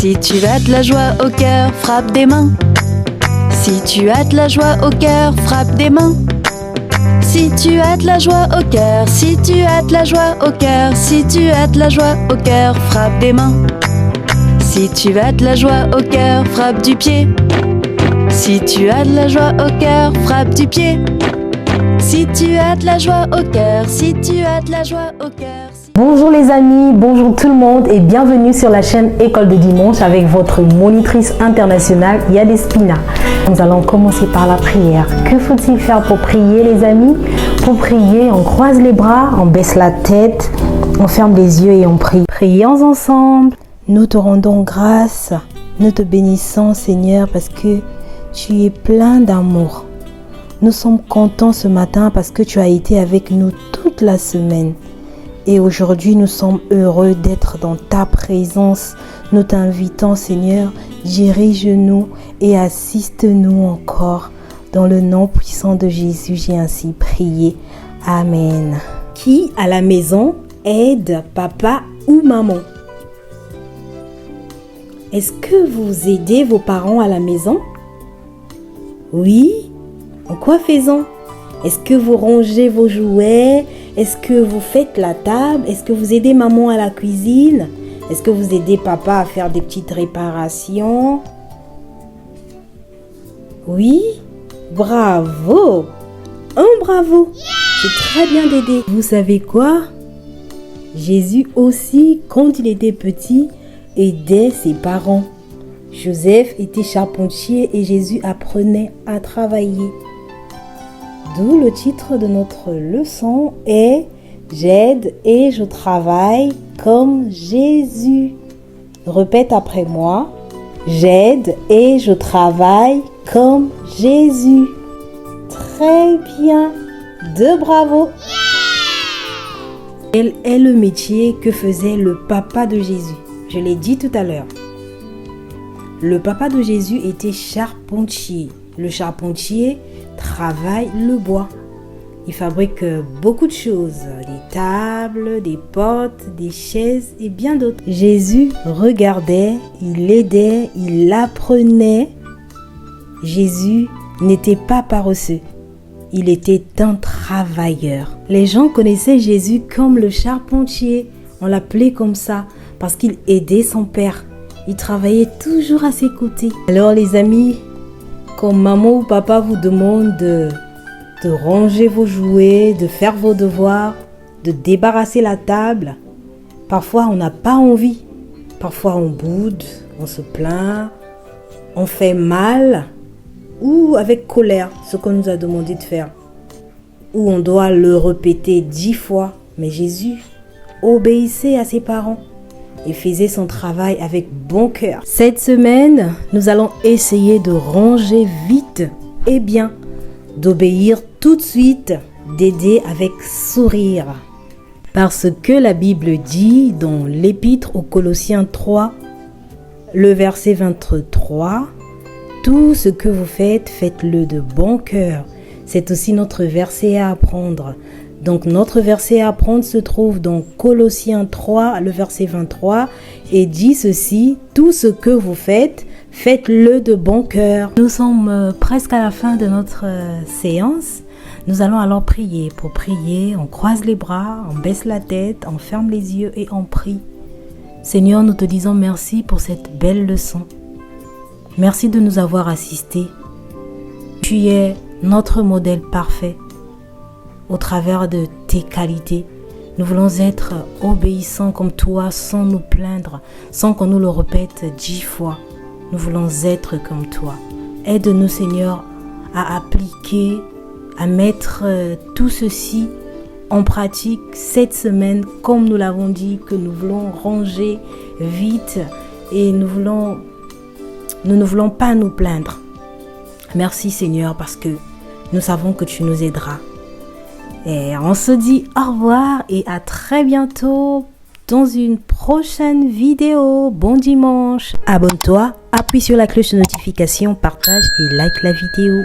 Si tu as de la joie au cœur, frappe des mains. Si tu as de la joie au cœur, frappe des mains. Si tu as de la joie au cœur, si tu as de la joie au cœur, si tu as de la joie au cœur, frappe des mains. Si tu as de la joie au cœur, frappe du pied. Si tu as de la joie au cœur, frappe du pied. Si tu as de la joie au cœur, si tu as de la joie au cœur. Bonjour les amis, bonjour tout le monde et bienvenue sur la chaîne École de Dimanche avec votre monitrice internationale Yadespina. Nous allons commencer par la prière. Que faut-il faire pour prier les amis? Pour prier, on croise les bras, on baisse la tête, on ferme les yeux et on prie. Prions ensemble. Nous te rendons grâce, nous te bénissons Seigneur parce que tu es plein d'amour. Nous sommes contents ce matin parce que tu as été avec nous toute la semaine. Et aujourd'hui, nous sommes heureux d'être dans ta présence. Nous t'invitons, Seigneur, dirige-nous et assiste-nous encore. Dans le nom puissant de Jésus, j'ai ainsi prié. Amen. Qui à la maison aide papa ou maman? Est-ce que vous aidez vos parents à la maison? Oui? En quoi faisons? Est-ce que vous rangez vos jouets? Est-ce que vous faites la table? Est-ce que vous aidez maman à la cuisine? Est-ce que vous aidez papa à faire des petites réparations? Oui? Bravo! Bravo! C'est très bien d'aider. Vous savez quoi? Jésus aussi, quand il était petit, aidait ses parents. Joseph était charpentier et Jésus apprenait à travailler. D'où le titre de notre leçon est « J'aide et je travaille comme Jésus ». Répète après moi. J'aide et je travaille comme Jésus. Très bien. Bravo. Quel est le métier que faisait le papa de Jésus? Je l'ai dit tout à l'heure. Le papa de Jésus était charpentier. Le charpentier travaille le bois. Il fabrique beaucoup de choses, des tables, des portes, des chaises et bien d'autres. Jésus regardait, il aidait, il apprenait. Jésus n'était pas paresseux, il était un travailleur. Les gens connaissaient Jésus comme le charpentier, on l'appelait comme ça parce qu'il aidait son père. Il travaillait toujours à ses côtés. Alors les amis, quand maman ou papa vous demande de ranger vos jouets, de faire vos devoirs, de débarrasser la table, parfois on n'a pas envie. Parfois on boude, on se plaint, on fait mal ou avec colère ce qu'on nous a demandé de faire. Ou on doit le répéter 10 fois. Mais Jésus obéissait à ses parents et faisait son travail avec bon cœur. Cette semaine, nous allons essayer de ranger vite et bien, d'obéir tout de suite, d'aider avec sourire. Parce que la Bible dit dans l'Épître aux Colossiens 3, le verset 23, « Tout ce que vous faites, faites-le de bon cœur ». C'est aussi notre verset à apprendre. Donc notre verset à apprendre se trouve dans Colossiens 3, le verset 23 et dit ceci, tout ce que vous faites, faites-le de bon cœur. Nous sommes presque à la fin de notre séance. Nous allons alors prier. Pour prier, on croise les bras, on baisse la tête, on ferme les yeux et on prie. Seigneur, nous te disons merci pour cette belle leçon. Merci de nous avoir assistés. Tu es notre modèle parfait. Au travers de tes qualités, nous voulons être obéissants comme toi sans nous plaindre, sans qu'on nous le répète 10 fois. Nous voulons être comme toi. Aide-nous Seigneur à appliquer, à mettre tout ceci en pratique cette semaine comme nous l'avons dit que nous voulons ranger vite et nous ne voulons pas nous plaindre. Merci Seigneur parce que nous savons que tu nous aideras. Et on se dit au revoir et à très bientôt dans une prochaine vidéo. Bon dimanche. Abonne-toi, appuie sur la cloche de notification, partage et like la vidéo.